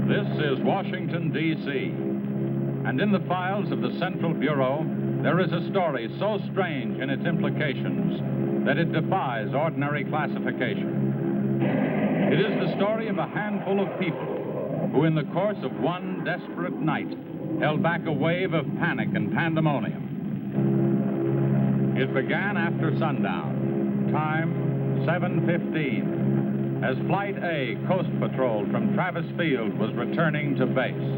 This is Washington, D.C., and in the files of the Central Bureau, there is a story so strange in its implications that it defies ordinary classification. It is the story of a handful of people who, in the course of one desperate night, held back a wave of panic and pandemonium. It began after sundown, time 7:15. As Flight A, Coast Patrol from Travis Field, was returning to base.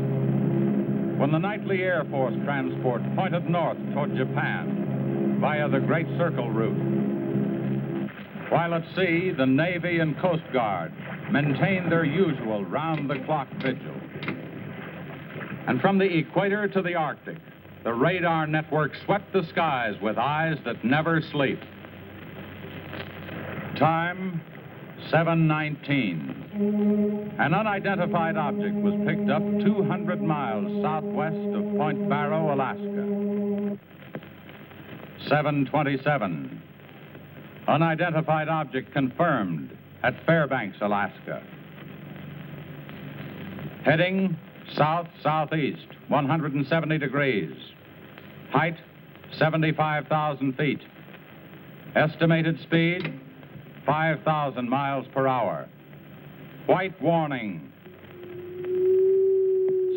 When the nightly Air Force transport pointed north toward Japan via the Great Circle route. While at sea, the Navy and Coast Guard maintained their usual round-the-clock vigil. And from the equator to the Arctic, the radar network swept the skies with eyes that never sleep. Time 7:19. An unidentified object was picked up 200 miles southwest of Point Barrow, Alaska. 7:27. Unidentified object confirmed at Fairbanks, Alaska. Heading south-southeast, 170 degrees. Height, 75,000 feet. Estimated speed, 5,000 miles per hour. White warning.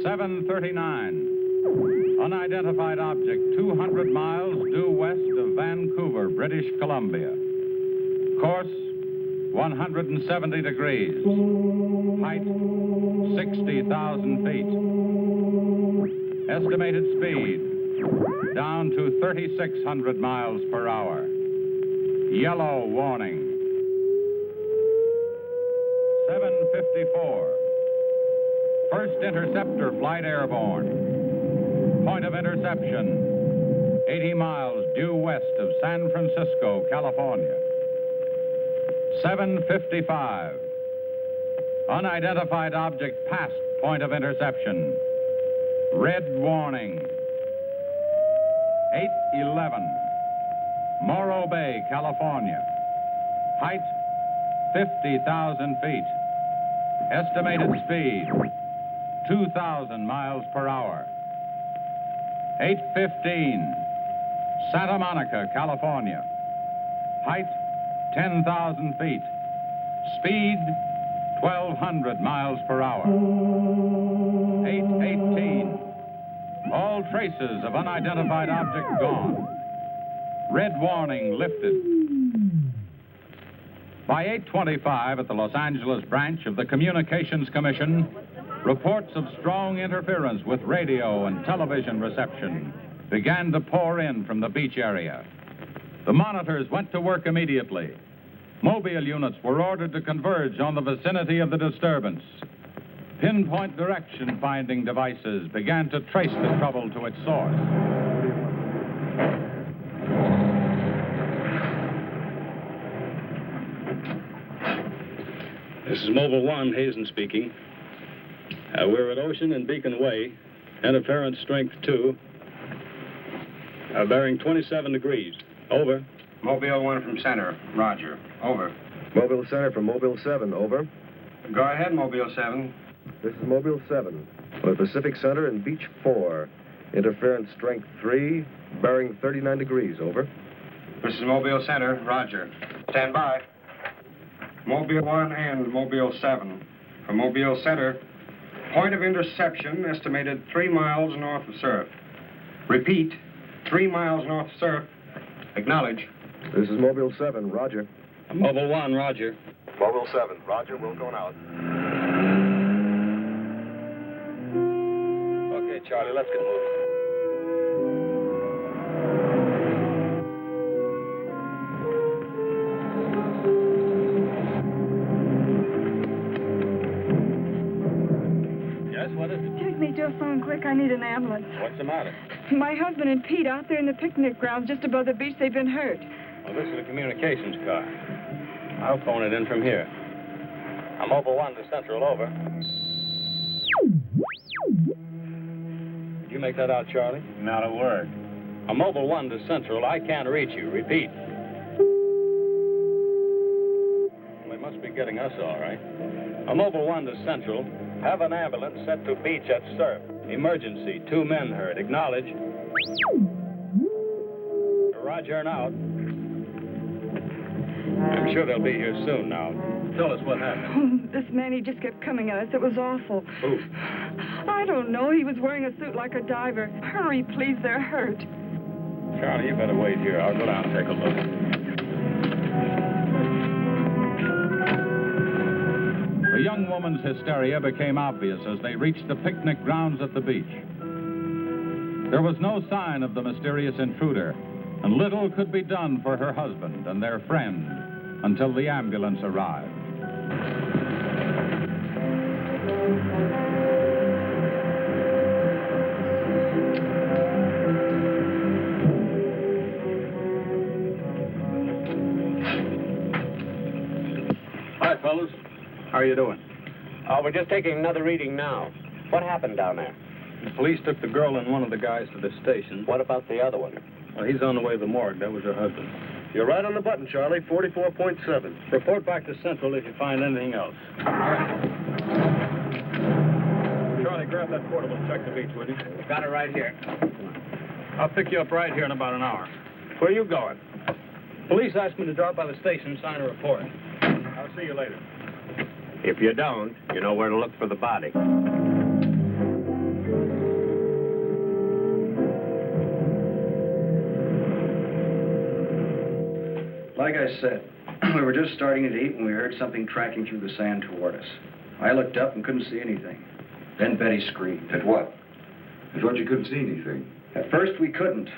7:39. Unidentified object 200 miles due west of Vancouver, British Columbia. Course 170 degrees. Height 60,000 feet. Estimated speed down to 3,600 miles per hour. Yellow warning. 7:54. First interceptor flight airborne. Point of interception, 80 miles due west of San Francisco, California. 7:55. Unidentified object past point of interception. Red warning. 8:11. Morro Bay, California. Height, 50,000 feet. Estimated speed, 2,000 miles per hour. 8:15. Santa Monica, California. Height, 10,000 feet. Speed, 1,200 miles per hour. 8:18. All traces of unidentified object gone. Red warning lifted. By 8:25 at the Los Angeles branch of the Communications Commission, reports of strong interference with radio and television reception began to pour in from the beach area. The monitors went to work immediately. Mobile units were ordered to converge on the vicinity of the disturbance. Pinpoint direction-finding devices began to trace the trouble to its source. This is Mobile 1, Hazen speaking. We're at Ocean and Beacon Way, interference strength 2, bearing 27 degrees. Over. Mobile 1 from center, roger. Over. Mobile Center from Mobile 7, over. Go ahead, Mobile 7. This is Mobile 7, on the Pacific Center and Beach 4. Interference strength 3, bearing 39 degrees, over. This is Mobile Center, roger. Stand by. Mobile 1 and Mobile 7. From Mobile Center, point of interception estimated 3 miles north of surf. Repeat, 3 miles north of surf. Acknowledge. This is Mobile 7, roger. Mobile 1, roger. Mobile 7, roger, we're going out. Okay, Charlie, let's get moving. What is it? Take me to a phone quick. I need an ambulance. What's the matter? My husband and Pete out there in the picnic grounds just above the beach. They've been hurt. Well, this is a communications car. I'll phone it in from here. I'm Mobile 1 to Central, over. Did you make that out, Charlie? Not a word. I'm Mobile 1 to Central. I can't reach you. Repeat. They must be getting us all right. I'm Mobile 1 to Central. Have an ambulance sent to beach at surf. Emergency. 2 men hurt. Acknowledge. Roger and out. I'm sure they'll be here soon now. Tell us what happened. Oh, this man, he just kept coming at us. It was awful. Who? I don't know. He was wearing a suit like a diver. Hurry, please. They're hurt. Charlie, you better wait here. I'll go down and take a look. The young woman's hysteria became obvious as they reached the picnic grounds at the beach. There was no sign of the mysterious intruder, and little could be done for her husband and their friend until the ambulance arrived. Hi, fellas. How are you doing? We're just taking another reading now. What happened down there? The police took the girl and one of the guys to the station. What about the other one? Well, he's on the way to the morgue. That was her husband. You're right on the button, Charlie. 44.7. Report back to Central if you find anything else. All right. Charlie, grab that portable and check the beach, would you? Got it right here. I'll pick you up right here in about an hour. Where are you going? Police asked me to drop by the station and sign a report. I'll see you later. If you don't, you know where to look for the body. Like I said, we were just starting to eat when we heard something tracking through the sand toward us. I looked up and couldn't see anything. Then Betty screamed. At what? I thought you couldn't see anything. At first we couldn't.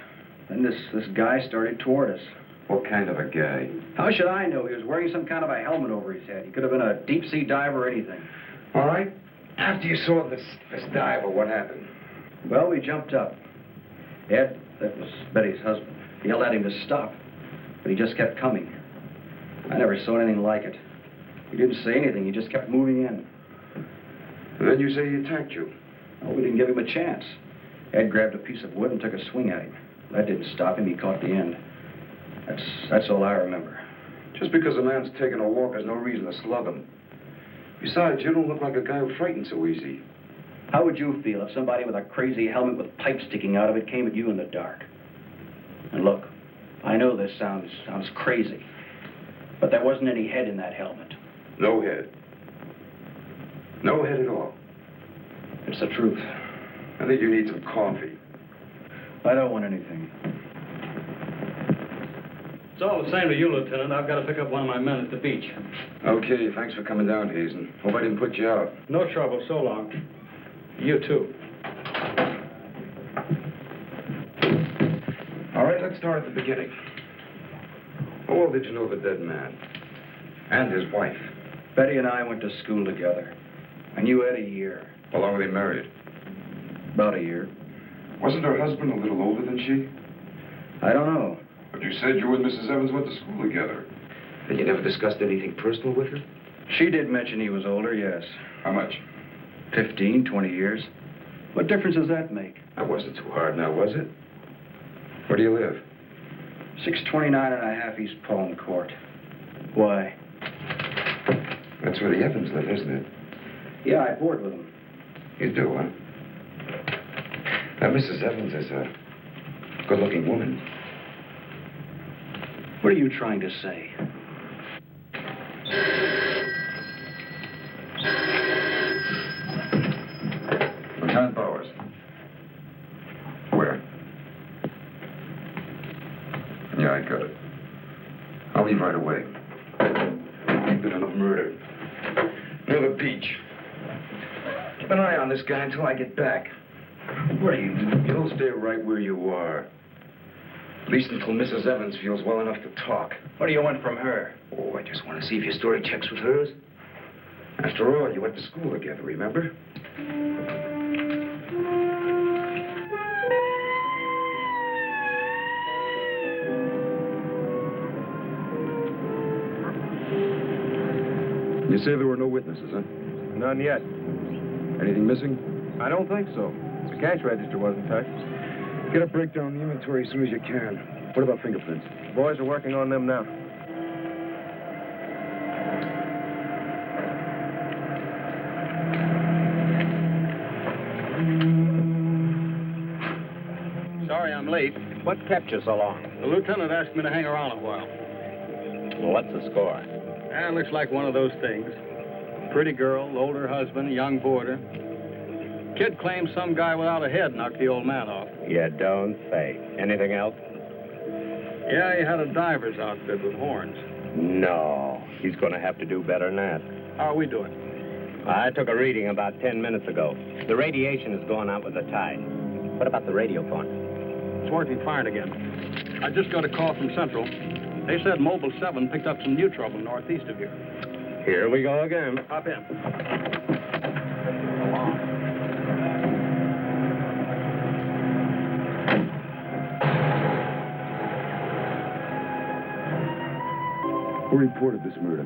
Then this guy started toward us. What kind of a guy? How should I know? He was wearing some kind of a helmet over his head. He could have been a deep-sea diver or anything. All right. After you saw this diver, what happened? Well, we jumped up. Ed, that was Betty's husband, yelled at him to stop. But he just kept coming. I never saw anything like it. He didn't say anything. He just kept moving in. And then you say he attacked you. Well, we didn't give him a chance. Ed grabbed a piece of wood and took a swing at him. That didn't stop him. He caught the end. That's all I remember. Just because a man's taking a walk, there's no reason to slug him. Besides, you don't look like a guy who frightens so easy. How would you feel if somebody with a crazy helmet with pipes sticking out of it came at you in the dark? And look, I know this sounds crazy, but there wasn't any head in that helmet. No head. No head at all. It's the truth. I think you need some coffee. I don't want anything. It's all the same to you, Lieutenant. I've got to pick up one of my men at the beach. Okay, thanks for coming down, Hazen. Hope I didn't put you out. No trouble. So long. You too. All right, let's start at the beginning. How well did you know the dead man? And his wife? Betty and I went to school together. I knew Ed a year. How long were they married? About a year. Wasn't her husband a little older than she? I don't know. But you said you and Mrs. Evans went to school together. And you never discussed anything personal with her? She did mention he was older, yes. How much? 15, 20 years. What difference does that make? That wasn't too hard now, was it? Where do you live? 629 and a half East Palm Court. Why? That's where the Evans live, isn't it? Yeah, I board with them. You do, huh? Now, Mrs. Evans is a good-looking woman. What are you trying to say? Lieutenant Bowers. Where? Yeah, I got it. I'll leave right away. Ain't been enough murder. Near the beach. Keep an eye on this guy until I get back. What are you doing? You'll stay right where you are. At least until Mrs. Evans feels well enough to talk. What do you want from her? Oh, I just want to see if your story checks with hers. After all, you went to school together, remember? You say there were no witnesses, huh? None yet. Anything missing? I don't think so. The cash register wasn't touched. Get a breakdown of the inventory as soon as you can. What about fingerprints? The boys are working on them now. late. What kept you so long? The lieutenant asked me to hang around a while. Well, what's the score? It looks like one of those things. Pretty girl, older husband, young boarder. Kid claims some guy without a head knocked the old man off. You don't say. Anything else? Yeah, he had a diver's outfit with horns. No. He's going to have to do better than that. How are we doing? I took a reading about 10 minutes ago. The radiation is going out with the tide. What about the radio phone? It's working fine again. I just got a call from Central. They said Mobile 7 picked up some new trouble northeast of here. Here we go again. Hop in. Who reported this murder?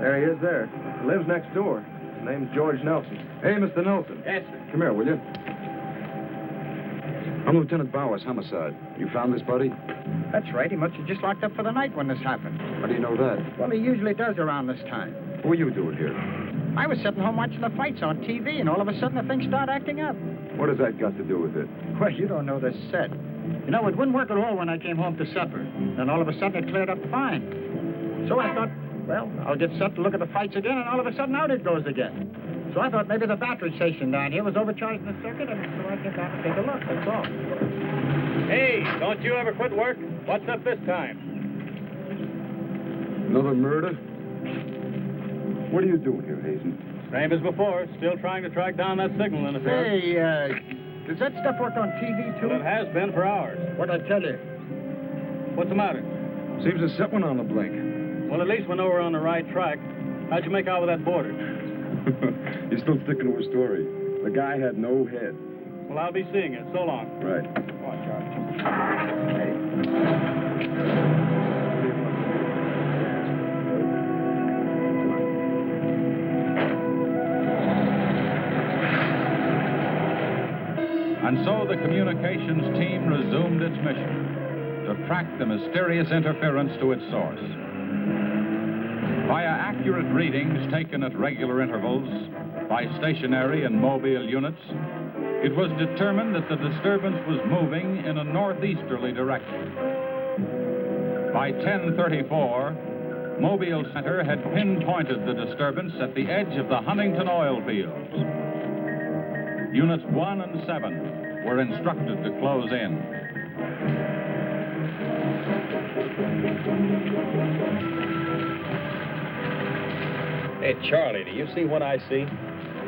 There he is there. He lives next door. His name's George Nelson. Hey, Mr. Nelson. Yes, sir. Come here, will you? I'm Lieutenant Bowers, homicide. You found this body? That's right. He must have just locked up for the night when this happened. How do you know that? Well, he usually does around this time. What were you doing here? I was sitting home watching the fights on TV, and all of a sudden the thing started acting up. What has that got to do with it? Well, you don't know this set. You know, it wouldn't work at all when I came home to supper. Then all of a sudden it cleared up fine. So I thought, well, I'll get set to look at the fights again, and all of a sudden out it goes again. So I thought maybe the battery station down here was overcharging the circuit, and so I came down to take a look, that's all. Hey, don't you ever quit work? What's up this time? Another murder? What are you doing here, Hazen? Same as before. Still trying to track down that signal interference. Hey, does that stuff work on TV, too? Well, it has been for hours. What'd I tell you? What's the matter? Seems there's something on the blink. Well, at least we know we're on the right track. How'd you make out with that boarder? You're still sticking to a story. The guy had no head. Well, I'll be seeing it. So long. Right. Come on, Charlie. And so the communications team resumed its mission to track the mysterious interference to its source. Via accurate readings taken at regular intervals by stationary and mobile units, it was determined that the disturbance was moving in a northeasterly direction. By 10:34, Mobile Center had pinpointed the disturbance at the edge of the Huntington oil fields. Units 1 and 7 were instructed to close in. Hey, Charlie, do you see what I see?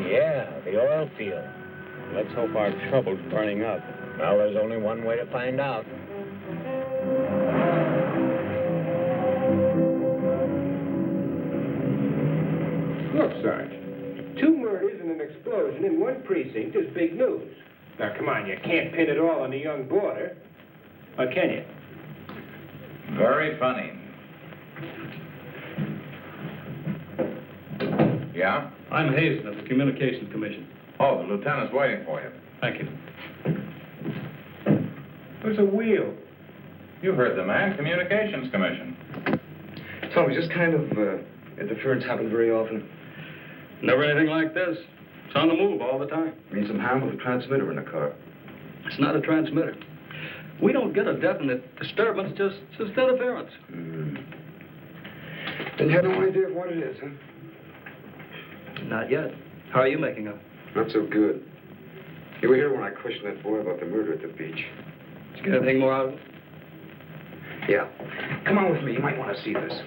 Yeah, the oil field. Let's hope our trouble's burning up. Well, there's only one way to find out. Look, Sarge, 2 murders and an explosion in one precinct is big news. Now, come on, you can't pin it all on the young boarder. Or can you? Very funny. Yeah? I'm Hazen of the Communications Commission. Oh, the lieutenant's waiting for you. Thank you. What's a wheel? You heard the man, Communications Commission. Tommy, this kind of interference happen very often? Never anything like this. It's on the move all the time. I mean, some harm with a transmitter in the car. It's not a transmitter. We don't get a definite disturbance, just interference. And you have no idea of what it is, huh? Not yet. How are you making up? Not so good. You were here when I questioned that boy about the murder at the beach. Did you get anything more out of it? Yeah. Come on with me. You might want to see this.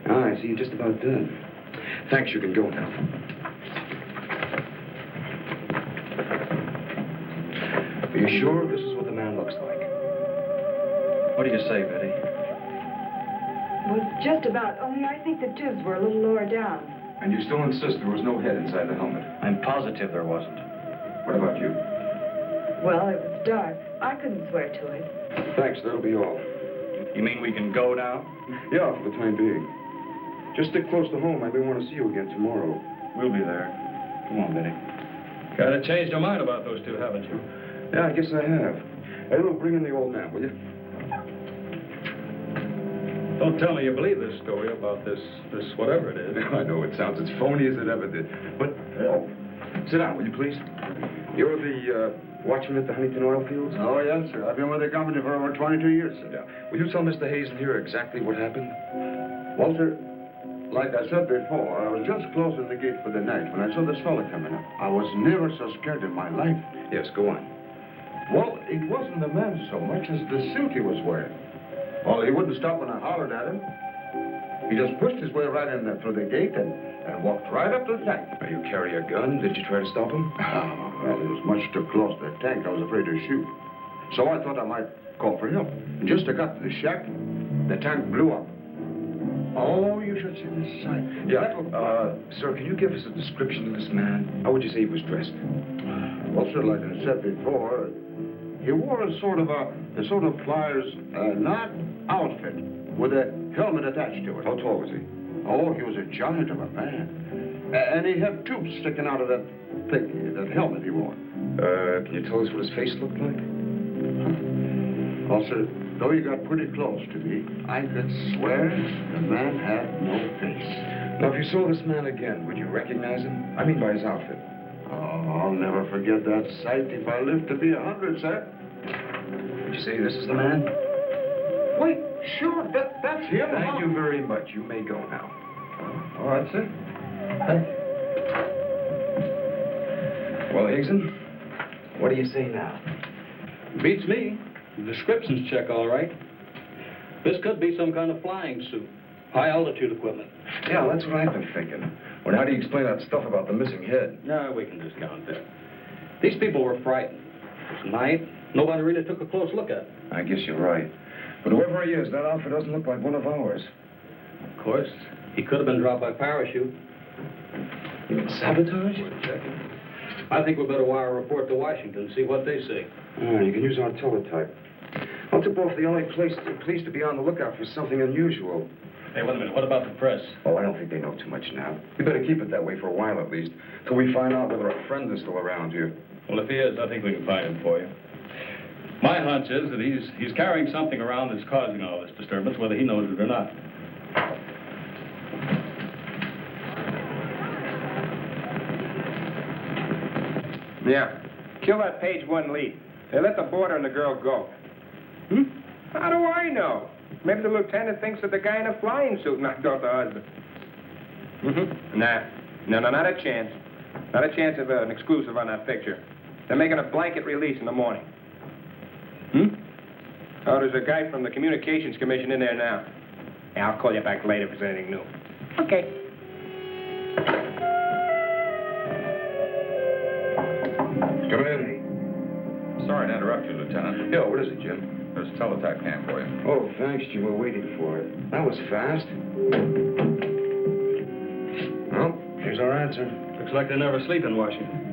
Ah, I see you're just about done. Thanks, you can go now. Are you sure this is what the man looks like? What do you say, Betty? Well, just about, only I think the tubes were a little lower down. And you still insist there was no head inside the helmet? I'm positive there wasn't. What about you? Well, it was dark. I couldn't swear to it. Thanks, that'll be all. You mean we can go now? Yeah, for the time being. Just stick close to home. I may want to see you again tomorrow. We'll be there. Come on, Betty. Kind of changed your mind about those two, haven't you? Yeah, I guess I have. Hey, look, bring in the old man, will you? Don't tell me you believe this story about this whatever it is. I know it sounds as phony as it ever did. But, sit down, will you please? You're the watchman at the Huntington oil fields? Oh, yes, sir. I've been with the company for over 22 years, sir. Yeah. Will you tell Mr. Hazen here exactly what happened? Well, sir, like I said before, I was just closing the gate for the night when I saw this fella coming up. I was never so scared in my life. Yes, go on. Well, it wasn't the man so much as the suit he was wearing. Well, he wouldn't stop when I hollered at him. He just pushed his way right in there through the gate and walked right up to the tank. Now, you carry a gun? Did you try to stop him? Well, he was much too close to the tank. I was afraid to shoot. So I thought I might call for help. And just as I got to the shack, the tank blew up. Oh, you should see the sight. Yeah, sir, can you give us a description of this man? How would you say he was dressed? Well, sir, like I said before, he wore a sort of pliers, not outfit, with a helmet attached to it. How tall was he? Oh, he was a giant of a man. And he had tubes sticking out of that thing, that helmet he wore. Can you tell us what his face looked like? Well, sir, though he got pretty close to me, I could swear the man had no face. Now, if you saw this man again, would you recognize him? I mean by his outfit. Oh, I'll never forget that sight if I live to be 100, sir. Would you say this is the man? Wait, sure, that's him. Thank you very much. You may go now. All right, sir. Thank you. Well, Higson, what do you say now? Beats me. The descriptions check all right. This could be some kind of flying suit. High-altitude equipment. Yeah, that's what I've been thinking. Well, how do you explain that stuff about the missing head? No, we can discount that. These people were frightened. It was night. Nobody really took a close look at it. I guess you're right. But whoever he is, that outfit doesn't look like one of ours. Of course, he could have been dropped by parachute. You mean sabotage? I think we better wire a report to Washington and see what they say. Oh, you can use our teletype. I'll tip off the only place please to be on the lookout for something unusual. Hey, wait a minute. What about the press? Oh, I don't think they know too much now. We better keep it that way for a while at least, till we find out whether our friend is still around here. Well, if he is, I think we can find him for you. My hunch is that he's carrying something around that's causing all this disturbance, whether he knows it or not. Yeah. Kill that page one lead. They let the boarder and the girl go. Hmm? How do I know? Maybe the lieutenant thinks that the guy in a flying suit knocked off the husband. Mm-hmm. Nah. No, not a chance. Not a chance of an exclusive on that picture. They're making a blanket release in the morning. Hmm? Oh, there's a guy from the Communications Commission in there now. Yeah, I'll call you back later if there's anything new. Okay. Come in. Sorry to interrupt you, Lieutenant. Yeah, what is it, Jim? There's a teletype cam for you. Oh, thanks, Jim. We're waiting for it. That was fast. Well, here's our answer. Looks like they never sleep in Washington.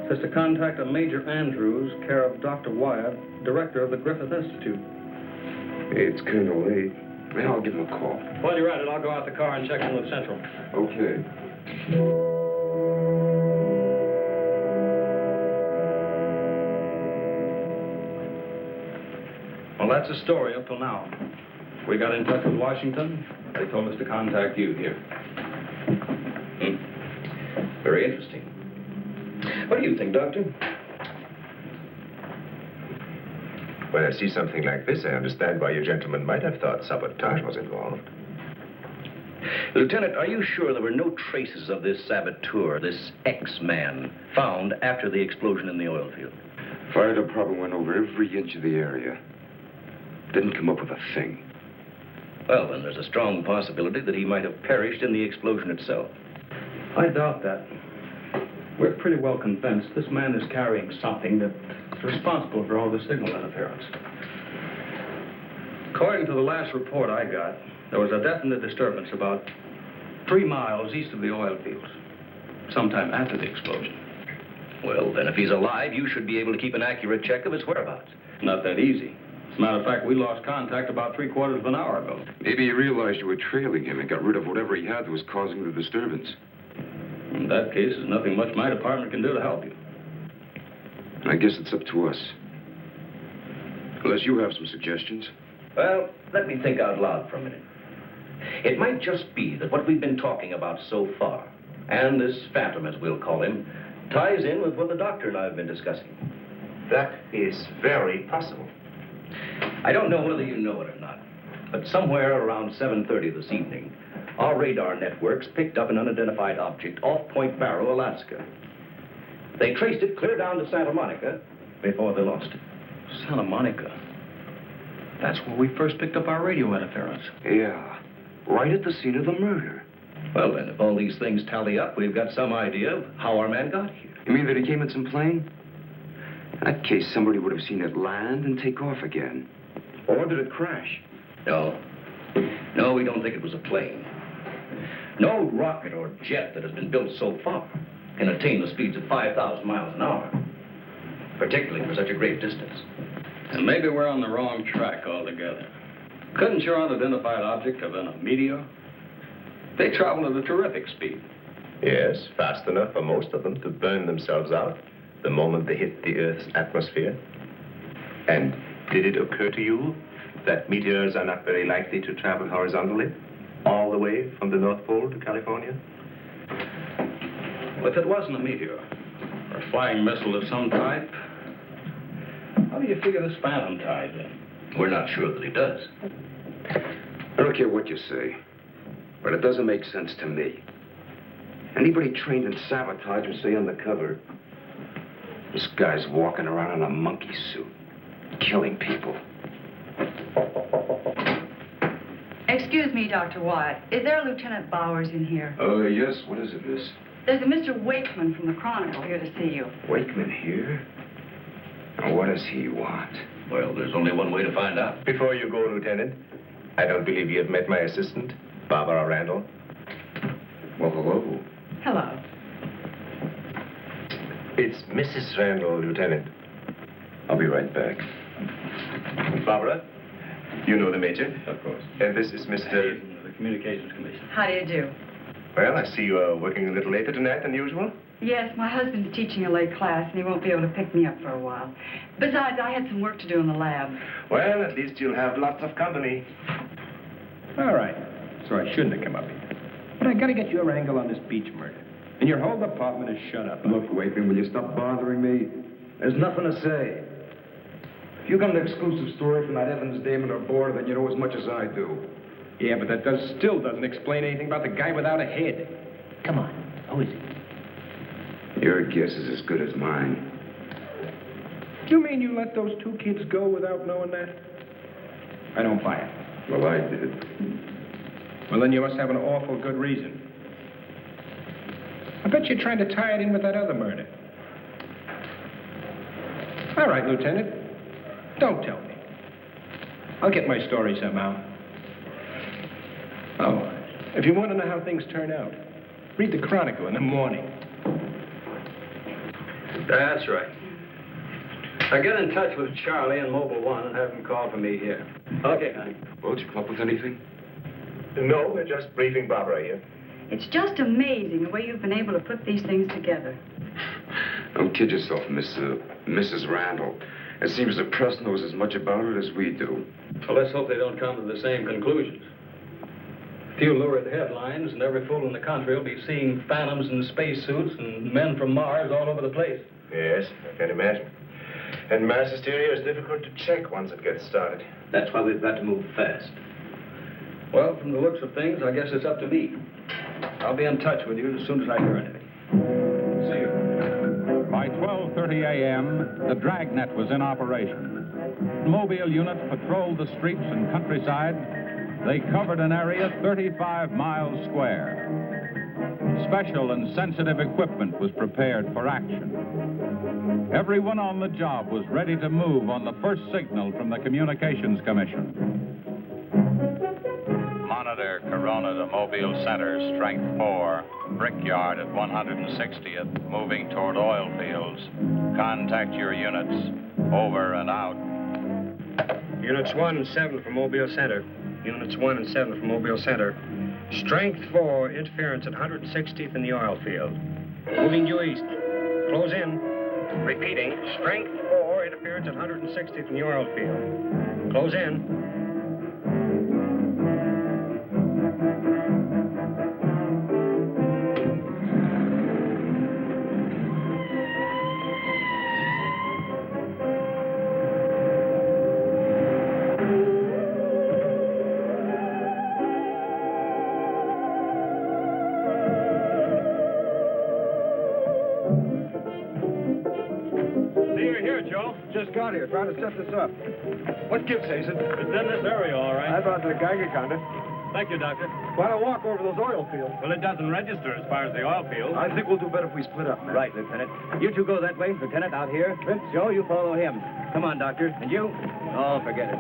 Says to contact a Major Andrews, care of Dr. Wyatt, director of the Griffith Institute. Hey, it's kind of late. Maybe I'll give him a call. While you're at it, I'll go out the car and check in with Central. Okay. Well, that's the story up till now. We got in touch with Washington. They told us to contact you here. Very interesting. What do you think, Doctor? When I see something like this, I understand why you gentlemen might have thought sabotage was involved. Lieutenant, are you sure there were no traces of this saboteur, this X-man, found after the explosion in the oil field? Fire department went over every inch of the area. Didn't come up with a thing. Well, then there's a strong possibility that he might have perished in the explosion itself. I doubt that. We're pretty well convinced this man is carrying something that's responsible for all the signal interference. According to the last report I got, there was a definite disturbance about 3 miles east of the oil fields, sometime after the explosion. Well, then if he's alive, you should be able to keep an accurate check of his whereabouts. Not that easy. As a matter of fact, we lost contact about 3/4 of an hour ago. Maybe he realized you were trailing him and got rid of whatever he had that was causing the disturbance. In that case, there's nothing much my department can do to help you. I guess it's up to us. Unless you have some suggestions. Well, let me think out loud for a minute. It might just be that what we've been talking about so far, and this phantom, as we'll call him, ties in with what the doctor and I have been discussing. That is very possible. I don't know whether you know it or not, but somewhere around 7:30 this evening, our radar networks picked up an unidentified object off Point Barrow, Alaska. They traced it clear down to Santa Monica before they lost it. Santa Monica? That's where we first picked up our radio interference. Yeah, right at the scene of the murder. Well, then, if all these things tally up, we've got some idea of how our man got here. You mean that he came in some plane? In that case, somebody would have seen it land and take off again. Or did it crash? No. No, we don't think it was a plane. No rocket or jet that has been built so far can attain the speeds of 5,000 miles an hour, particularly for such a great distance. And maybe we're on the wrong track altogether. Couldn't your unidentified object have been a meteor? They travel at a terrific speed. Yes, fast enough for most of them to burn themselves out the moment they hit the Earth's atmosphere. And did it occur to you that meteors are not very likely to travel horizontally, all the way from the North Pole to California? Well, if it wasn't a meteor, or a flying missile of some type, how do you figure this phantom ties in? We're not sure that he does. I don't care what you say, but it doesn't make sense to me. Anybody trained in sabotage would stay undercover. This guy's walking around in a monkey suit, killing people. Excuse me, Dr. Wyatt. Is there a Lieutenant Bowers in here? Oh, yes. What is it, miss? There's a Mr. Wakeman from the Chronicle here to see you. Wakeman here? Now, what does he want? Well, there's only one way to find out. Before you go, Lieutenant, I don't believe you have met my assistant, Barbara Randall. Well, hello. Hello. It's Mrs. Randall, Lieutenant. I'll be right back. Barbara, you know the Major? Of course. And this is Mr. The Communications Commission. How do you do? Well, I see you are working a little later tonight than usual. Yes, my husband's teaching a late class, and he won't be able to pick me up for a while. Besides, I had some work to do in the lab. Well, at least you'll have lots of company. All right. So I shouldn't have come up here. But I gotta get your angle on this beach murder. And your whole department is shut up. Look, Wakeman, will you stop bothering me? There's nothing to say. If you got an exclusive story from that Evans Damon or Board, then you know as much as I do. Yeah, but that still doesn't explain anything about the guy without a head. Come on. Who is he? Your guess is as good as mine. You mean you let those two kids go without knowing that? I don't buy it. Well, I did. Well, then you must have an awful good reason. I bet you're trying to tie it in with that other murder. All right, Lieutenant. Don't tell me. I'll get my story somehow. Oh, if you want to know how things turn out, read the Chronicle in the morning. That's right. Now get in touch with Charlie in Mobile 1 and have him call for me here. Okay, honey. Well, did you come up with anything? No, we're just briefing Barbara here. It's just amazing the way you've been able to put these things together. Don't kid yourself, Mrs. Randall. It seems the press knows as much about it as we do. Well, let's hope they don't come to the same conclusions. A few lurid headlines, and every fool in the country will be seeing phantoms in spacesuits and men from Mars all over the place. Yes, I can imagine. And mass hysteria is difficult to check once it gets started. That's why we've got to move fast. Well, from the looks of things, I guess it's up to me. I'll be in touch with you as soon as I hear anything. See you. By 12:30 a.m., the dragnet was in operation. Mobile units patrolled the streets and countryside. They covered an area 35 miles square. Special and sensitive equipment was prepared for action. Everyone on the job was ready to move on the first signal from the Communications Commission. Monitor Corona to Mobile Center, strength 4. Brickyard at 160th, moving toward oil fields. Contact your units. Over and out. Units 1 and 7 from Mobile Center. Units 1 and 7 from Mobile Center. Strength 4, interference at 160th in the oil field. Moving due east. Close in. Repeating, strength 4, interference at 160th in the oil field. Close in. another scout here trying to set this up. What gives, Hazen? It's in this area, all right. I brought the Geiger counter. Thank you, Doctor. Why don't walk over those oil fields? Well, it doesn't register as far as the oil field. I think we'll do better if we split up, man. Right, Lieutenant. You two go that way. Lieutenant, out here. Vince? Joe, you follow him. Come on, Doctor. And you? Oh, forget it.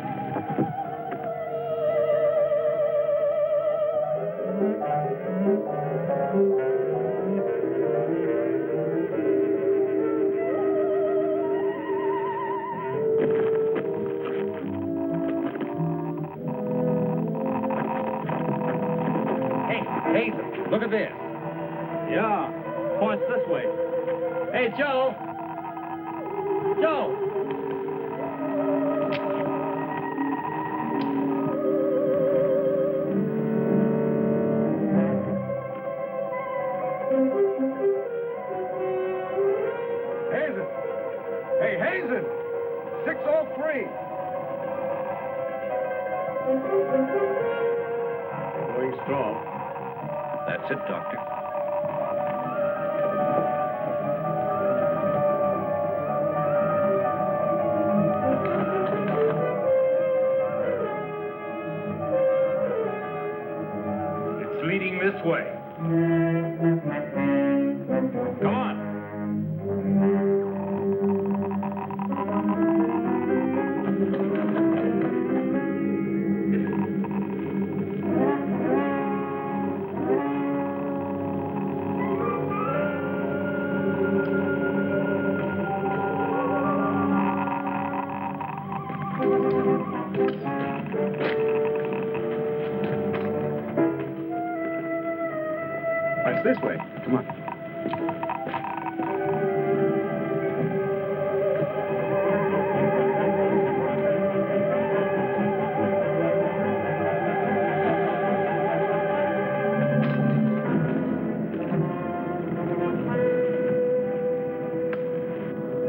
Hey, look at this. Yeah, points this way. Hey, Joe. Joe. Hazen! Hey, Hazen! 603! Going strong. That's it, Doctor. It's leading this way. Come on. It's this way. Come on.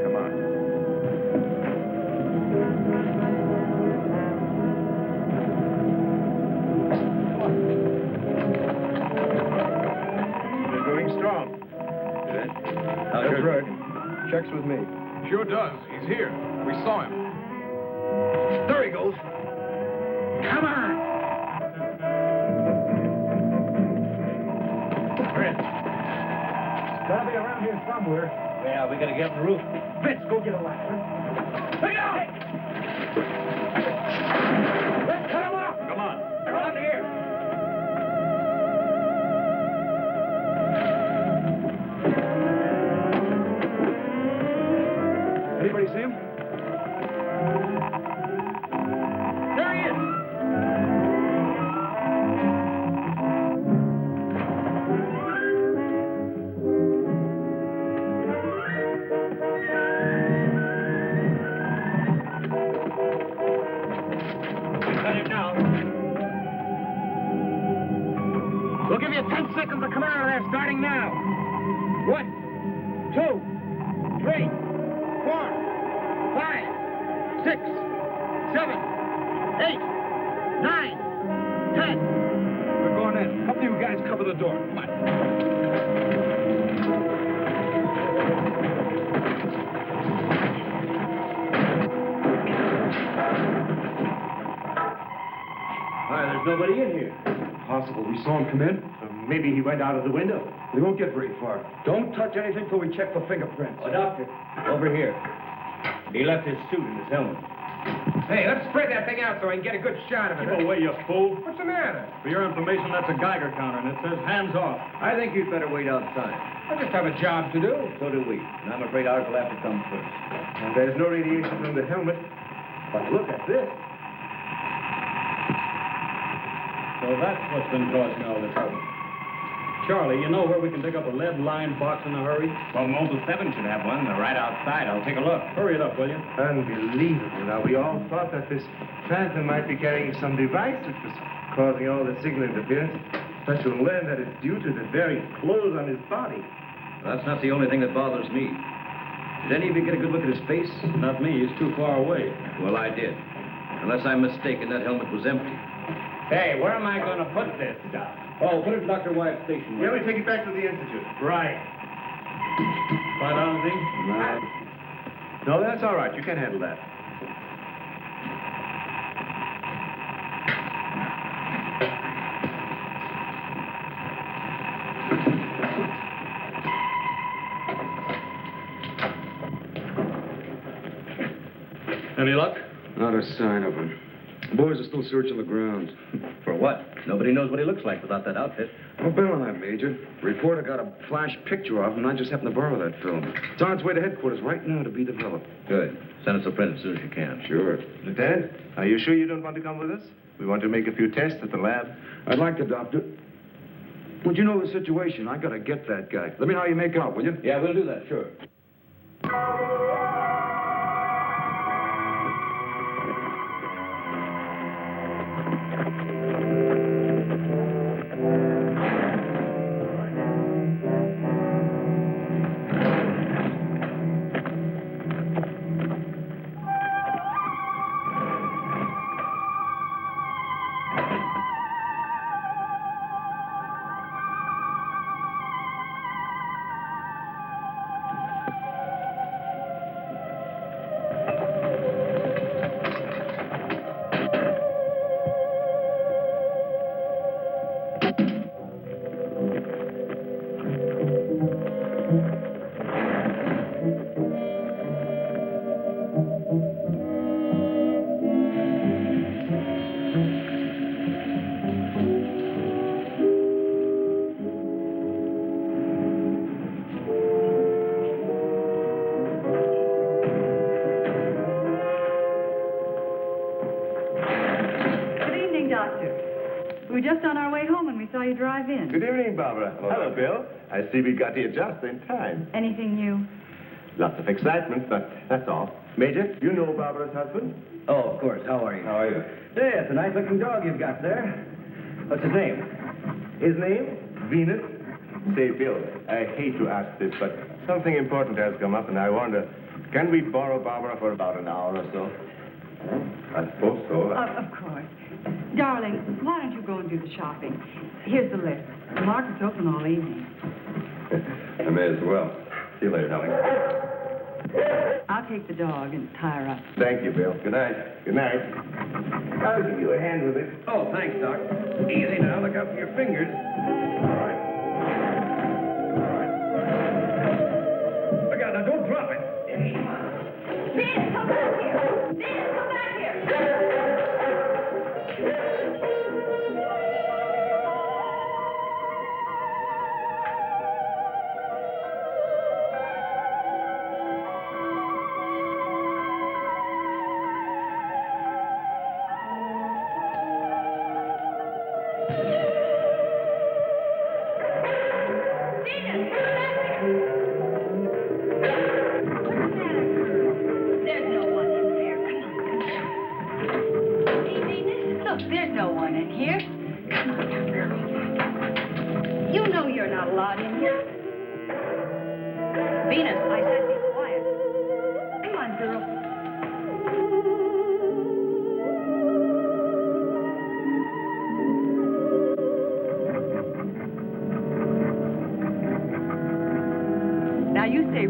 Come on. They're going strong. Good. That's right. Checks with me. Sure does. He's here. We saw him. There he goes. Come on! Fritz. It's gotta be around here somewhere. Yeah, we gotta get up the roof. Fritz, go get a ladder. Look out! Let's cut him off! Come on. Around here. Anybody see him? There he is! Cut him now. We'll give you 10 seconds to come out of there, starting now. 1, 2, 3, 4, 5, 6, 7, 8, 9, 10. We're going in. Up to you guys cover the door. Come on. There's nobody in here. Possible. We saw him come in. Maybe he went out of the window. We won't get very far. Don't touch anything till we check for fingerprints. Oh, Doctor, over here. He left his suit and his helmet. Hey, let's spread that thing out so I can get a good shot of it. Keep away, you fool. What's the matter? For your information, that's a Geiger counter, and it says hands off. I think you'd better wait outside. I just have a job to do. So do we. And I'm afraid ours will have to come first. And there's no radiation from the helmet. But look at this. So that's what's been causing all this trouble. Charlie, you know where we can pick up a lead-lined box in a hurry? Well, Mobile 7 should have one. They're right outside. I'll take a look. Hurry it up, will you? Unbelievable. Now, we all thought that this phantom might be carrying some device which was causing all the signal interference. But you'll learn that it's due to the very clothes on his body. That's not the only thing that bothers me. Did any of you get a good look at his face? Not me. He's too far away. Well, I did. Unless I'm mistaken, that helmet was empty. Hey, where am I going to put this stuff? Oh, put it in Dr. Wyatt's station. Yeah, we take it back to the Institute. Right. Find out anything? No. No, that's all right. You can handle that. Any luck? Not a sign of him. The boys are still searching the grounds. For what? Nobody knows what he looks like without that outfit. I'll bet on that, Major. The reporter got a flash picture of him, and I just happened to borrow that film. It's on its way to headquarters right now to be developed. Good. Send us a print as soon as you can. Sure. Lieutenant, are you sure you don't want to come with us? We want to make a few tests at the lab. I'd like to, Doctor. Would you know the situation? I gotta get that guy. Let me know how you make out, will you? Yeah, we'll do that, sure. We were just on our way home when we saw you drive in. Good evening, Barbara. Hello, Bill. I see we got here just in time. Anything new? Lots of excitement, but that's all. Major, you know Barbara's husband? Oh, of course. How are you? How are you? Yeah, it's a nice-looking dog you've got there. What's his name? His name? Venus. Say, Bill, I hate to ask this, but something important has come up, and I wonder, can we borrow Barbara for about an hour or so? I suppose so. Of course. Darling, why don't you go and do the shopping? Here's the list. The market's open all evening. I may as well. See you later, darling. I'll take the dog and tie her up. Thank you, Bill. Good night. Good night. I'll give you a hand with it. Oh, thanks, Doc. Easy now. Look out for your fingers. All right. Look out. Now, don't drop it. Ben, come back here. Ben, come back here.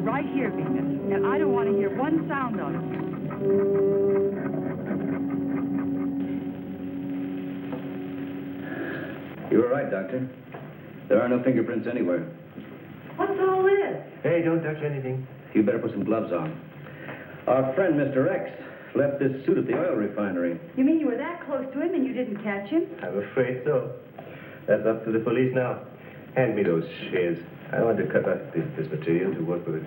Right here, Venus. And I don't want to hear one sound of it. You were right, Doctor. There are no fingerprints anywhere. What's all this? Hey, don't touch anything. You better put some gloves on. Our friend, Mr. X, left this suit at the oil refinery. You mean you were that close to him and you didn't catch him? I'm afraid so. That's up to the police now. Hand me those shears. I want to cut up this material to work with it.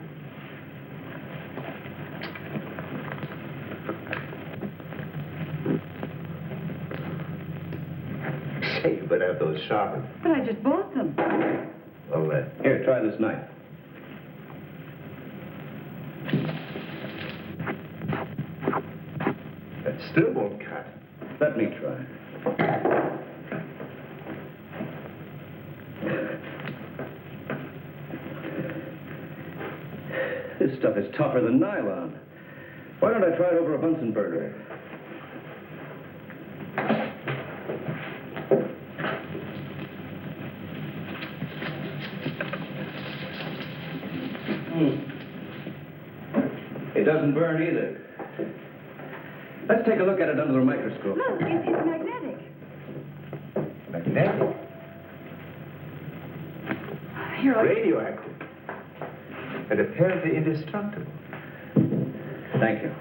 Say, you better have those sharpened. But I just bought them. Well, here, try this knife. That still won't cut. Let me try. This stuff is tougher than nylon. Why don't I try it over a Bunsen burner? Hey, doesn't burn either. Let's take a look at it under the microscope. Look, it's magnetic. Magnetic? Here, Radioactive. And apparently indestructible. Thank you.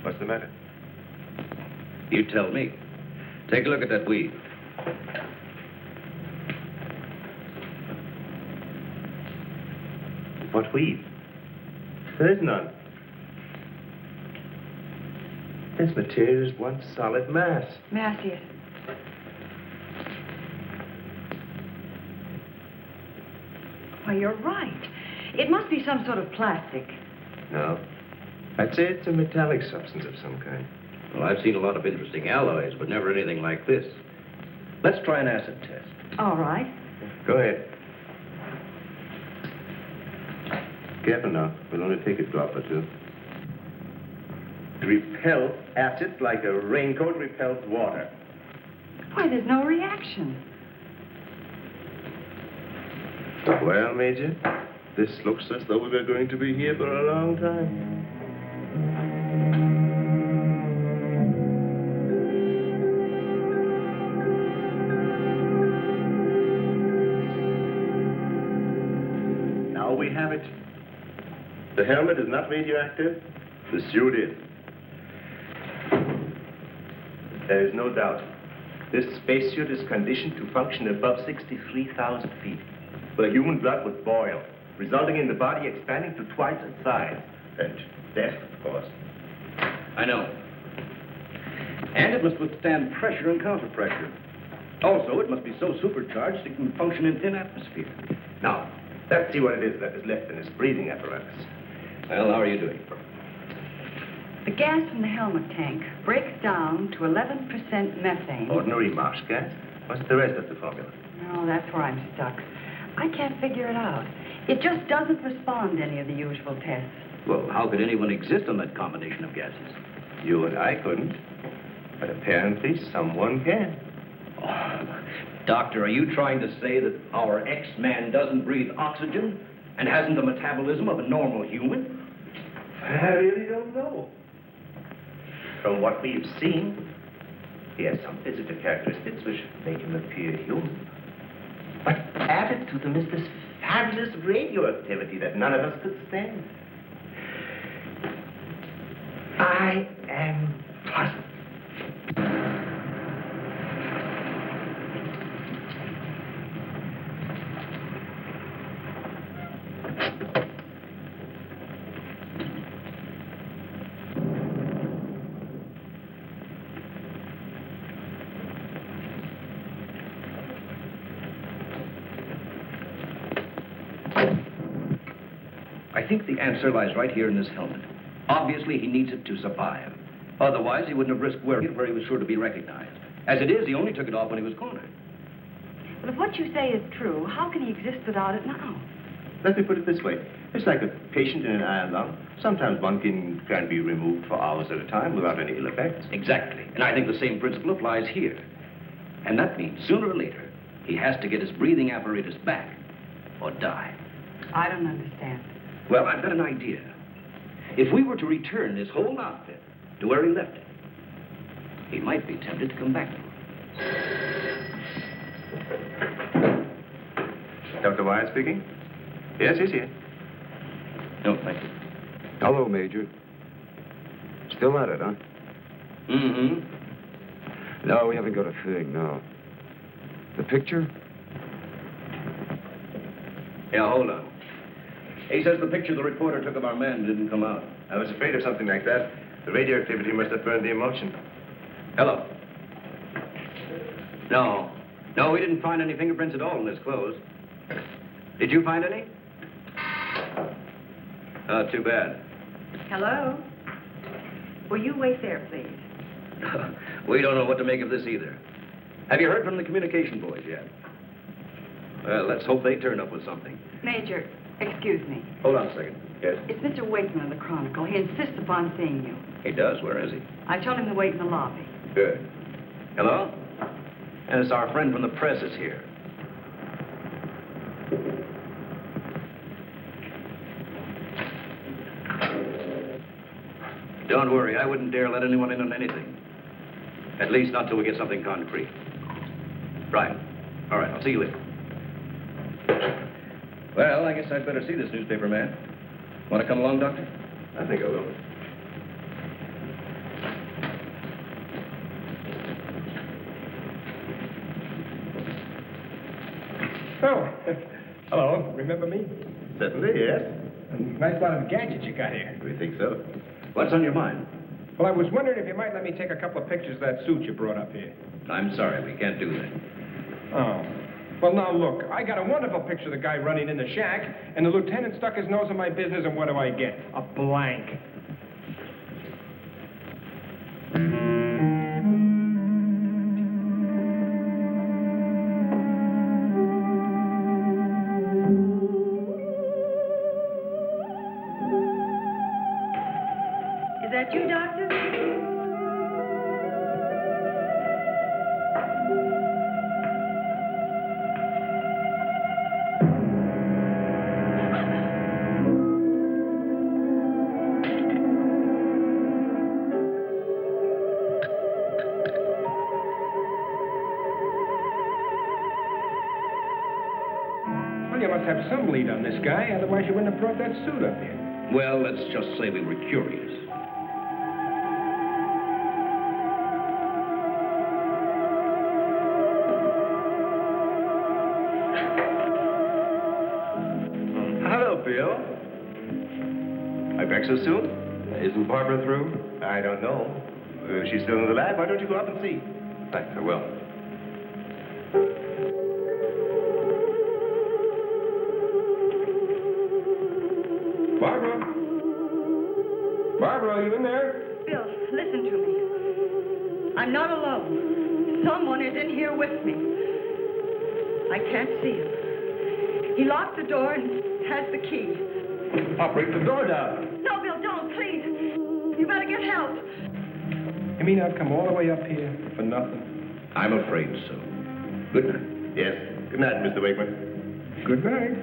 What's the matter? You tell me. Take a look at that weed. What weed? There is none. This material is one solid mass. May I see it? Why, you're right. It must be some sort of plastic. No. I'd say it's a metallic substance of some kind. Well, I've seen a lot of interesting alloys, but never anything like this. Let's try an acid test. All right. Go ahead. Careful now. We'll only take a drop or two. It repels acid like a raincoat repels water. Why, there's no reaction. Well, Major, this looks as though we were going to be here for a long time. Now we have it. The helmet is not radioactive. The suit is. There is no doubt. This spacesuit is conditioned to function above 63,000 feet, where human blood would boil, resulting in the body expanding to twice its size. And death, of course. I know. And it must withstand pressure and counterpressure. Also, it must be so supercharged it can function in thin atmosphere. Now, let's see what it is that is left in this breathing apparatus. Well, how are you doing? The gas from the helmet tank breaks down to 11% methane. Ordinary marsh gas? What's the rest of the formula? No, that's where I'm stuck. I can't figure it out. It just doesn't respond to any of the usual tests. Well, how could anyone exist on that combination of gases? You and I couldn't. But apparently someone can. Oh, Doctor, are you trying to say that our X-Man doesn't breathe oxygen and hasn't the metabolism of a normal human? I really don't know. From what we've seen, he has some physical characteristics which make him appear human. But added to them is this fabulous radioactivity that none of us could stand. I am puzzled. I think the answer lies right here in this helmet. Obviously, he needs it to survive. Otherwise, he wouldn't have risked wearing it where he was sure to be recognized. As it is, he only took it off when he was cornered. But if what you say is true, how can he exist without it now? Let me put it this way. It's like a patient in an iron lung. Sometimes one can be removed for hours at a time without any ill effects. Exactly. And I think the same principle applies here. And that means sooner or later, he has to get his breathing apparatus back or die. I don't understand. Well, I've got an idea. If we were to return this whole outfit to where he left it, he might be tempted to come back for it. Dr. Wyatt speaking? Yes, he's here. No, thank you. Hello, Major. Still at it, huh? Mm-hmm. No, we haven't got a thing, no. The picture? Yeah, hold on. He says the picture the reporter took of our man didn't come out. I was afraid of something like that. The radioactivity must have burned the emulsion. Hello. No. No, we didn't find any fingerprints at all in his clothes. Did you find any? Oh, too bad. Hello? Will you wait there, please? We don't know what to make of this either. Have you heard from the communication boys yet? Well, let's hope they turn up with something. Major, excuse me. Hold on a second. Yes? It's Mr. Wakeman of the Chronicle. He insists upon seeing you. He does. Where is he? I told him to wait in the lobby. Good. Hello? And it's our friend from the press is here. Don't worry, I wouldn't dare let anyone in on anything. At least not till we get something concrete. Right. All right, I'll see you later. Well, I guess I'd better see this newspaper man. Want to come along, Doctor? I think I will. Oh, hello. Remember me? Certainly, yes. A nice lot of gadgets you got here. We think so. What's on your mind? Well, I was wondering if you might let me take a couple of pictures of that suit you brought up here. I'm sorry, we can't do that. Oh. Well, now, look, I got a wonderful picture of the guy running in the shack, and the lieutenant stuck his nose in my business, and what do I get? A blank. Is that you, Doctor? Well, you must have some lead on this guy, otherwise you wouldn't have brought that suit up here. Well, let's just say we were curious. Hello, Bill. I back so soon? Isn't Barbara through? I don't know. She's still in the lab. Why don't you go up and see? Thanks, I will. Barbara? Barbara, are you in there? Bill, listen to me. I'm not alone. Someone is in here with me. I can't see him. He locked the door and has the key. I'll break the door down. No, Bill, don't, please. You better get help. You mean I've come all the way up here for nothing? I'm afraid so. Good night. Yes. Good night, Mr. Wakeman. Good night.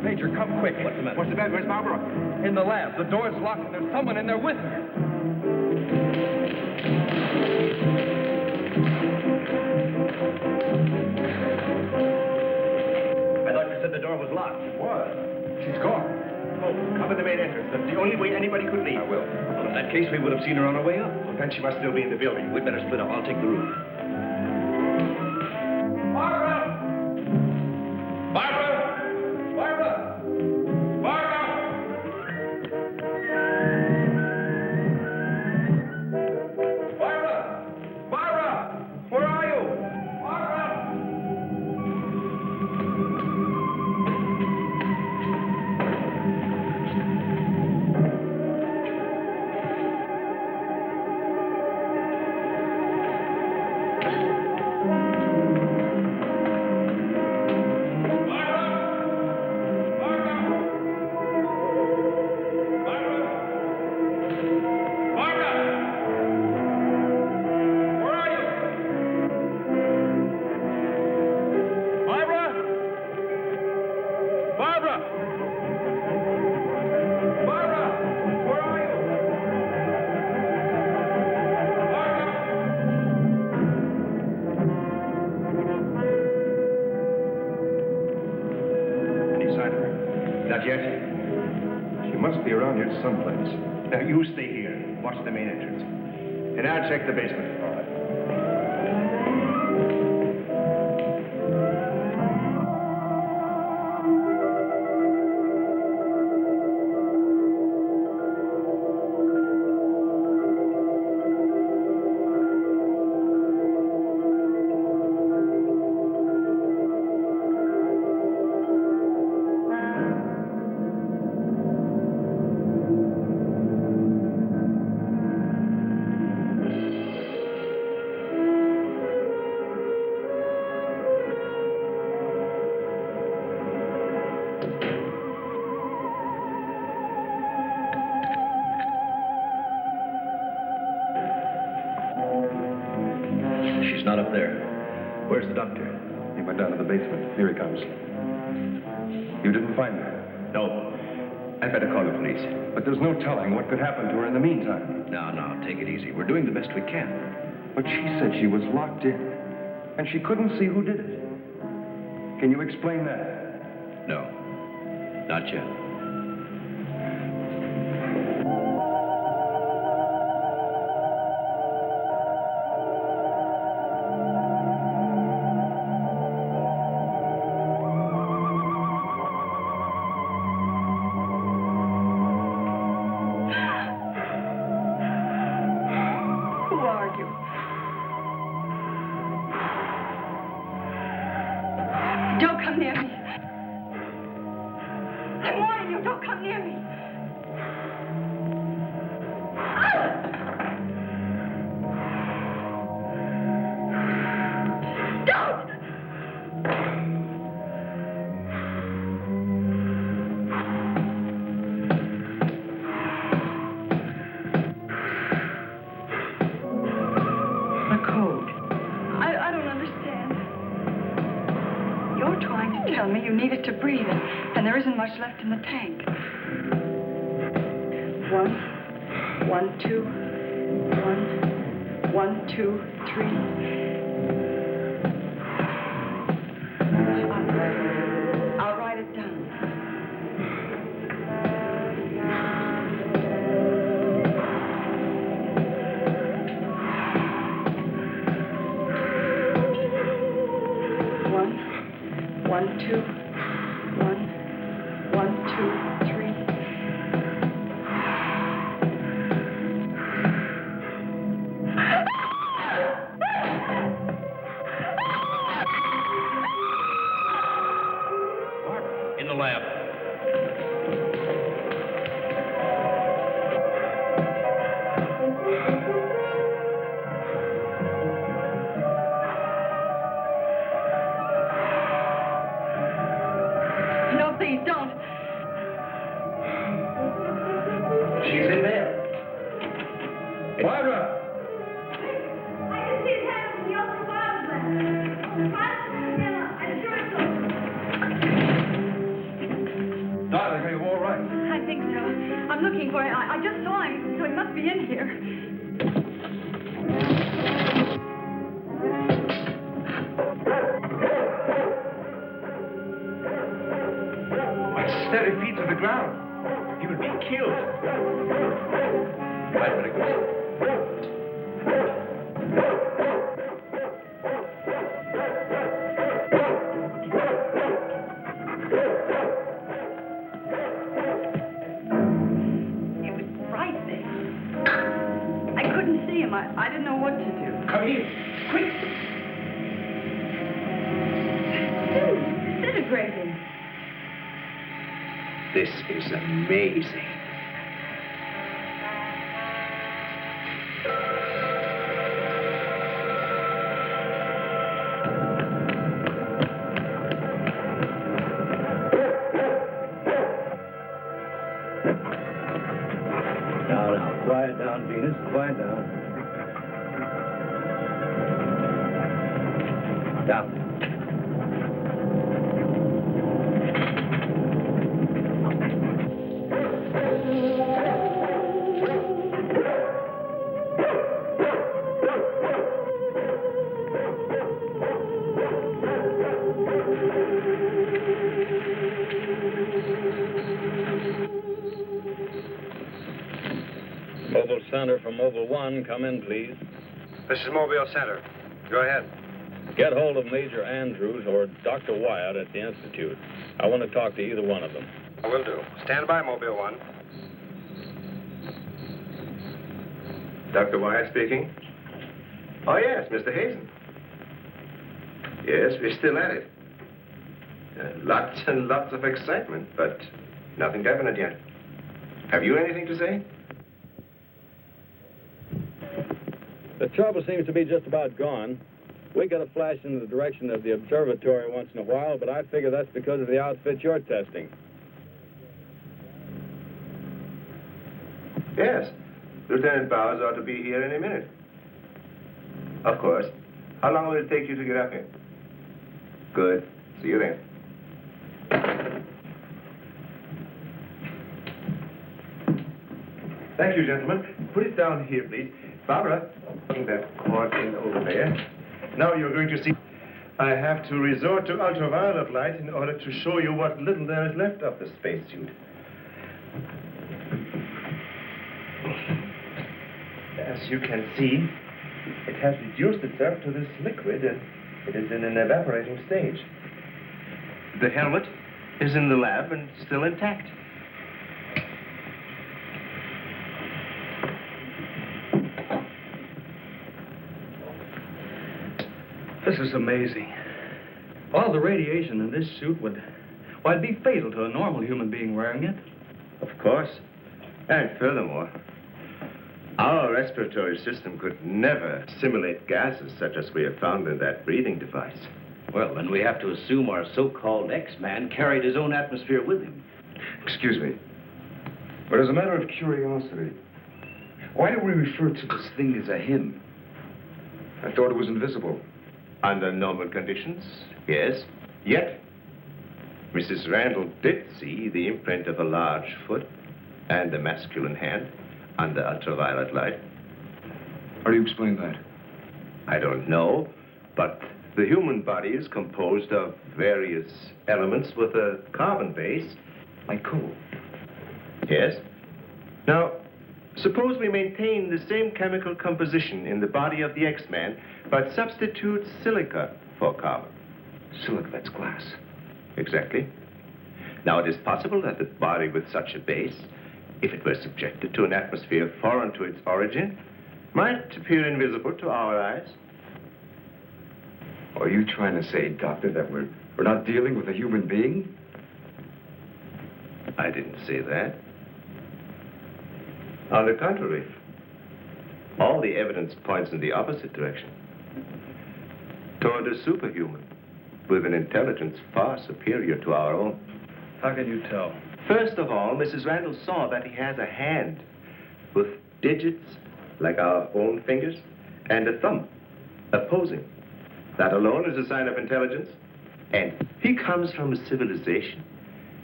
Major, come quick. What's the matter? What's the matter? Where's Barbara? In the lab. The door's locked and there's someone in there with her. I thought you said the door was locked. It was. She's gone. Oh, cover the main entrance. That's the only way anybody could leave. I will. Well, in that case, we would have seen her on her way up. Well, then she must still be in the building. We'd better split up. I'll take the roof. Barbara! Barbara! Barbara! Barbara! Barbara! Barbara! Where are you? Barbara! Not yet. She must be around here someplace. Now, you stay here. Watch the main entrance. And I'll check the basement. All right. down up there. Where's the doctor? He went down to the basement. Here he comes. You didn't find her? No. I'd better call the police. But there's no telling what could happen to her in the meantime. No, take it easy. We're doing the best we can. But she said she was locked in, and she couldn't see who did it. Can you explain that? No, not yet. Much left in the tank. 1, 1, 2, 1, 1, 2, 3. I'll write it down. One, 2. 1, 2, 3. In the lab. No, please don't. She's in there. Barbara! I can see his head from the upper bottom left. I'm sure it's Darling, are you all right? I think so. I'm looking for him. I just saw him, so he must be in here. Steady feet to the ground. He would be killed. I'd better go. It was frightening. I couldn't see him. I didn't know what to do. Come here. Quick. Disintegrating. This is amazing. Now, quiet down, Venus. Quiet down. Down. Mobile Center from Mobile 1, come in, please. This is Mobile Center. Go ahead. Get hold of Major Andrews or Dr. Wyatt at the Institute. I want to talk to either one of them. I will do. Stand by, Mobile 1. Dr. Wyatt speaking. Oh, yes, Mr. Hazen. Yes, we're still at it. Lots and lots of excitement, but nothing definite yet. Have you anything to say? The trouble seems to be just about gone. We get a flash in the direction of the observatory once in a while, but I figure that's because of the outfit you're testing. Yes. Lieutenant Bowers ought to be here any minute. Of course. How long will it take you to get up here? Good. See you then. Thank you, gentlemen. Put it down here, please. Barbara, bring that cord in over there. Now you're going to see... I have to resort to ultraviolet light in order to show you what little there is left of the spacesuit. As you can see, it has reduced itself to this liquid, and it is in an evaporating stage. The helmet is in the lab and still intact. This is amazing. All the radiation in this suit would, well, it'd be fatal to a normal human being wearing it. Of course. And furthermore, our respiratory system could never assimilate gases such as we have found in that breathing device. Well, then we have to assume our so-called X-Man carried his own atmosphere with him. Excuse me, but as a matter of curiosity, why do we refer to this thing as a him? I thought it was invisible. Under normal conditions, yes. Yet, Mrs. Randall did see the imprint of a large foot and a masculine hand under ultraviolet light. How do you explain that? I don't know, but the human body is composed of various elements with a carbon base. Like coal? Yes. Now, suppose we maintain the same chemical composition in the body of the X-Man, but substitute silica for carbon. Silica, that's glass. Exactly. Now, it is possible that the body with such a base, if it were subjected to an atmosphere foreign to its origin, might appear invisible to our eyes. Are you trying to say, Doctor, that we're not dealing with a human being? I didn't say that. On the contrary, all the evidence points in the opposite direction. Toward a superhuman with an intelligence far superior to our own. How can you tell? First of all, Mrs. Randall saw that he has a hand with digits like our own fingers and a thumb opposing. That alone is a sign of intelligence. And he comes from a civilization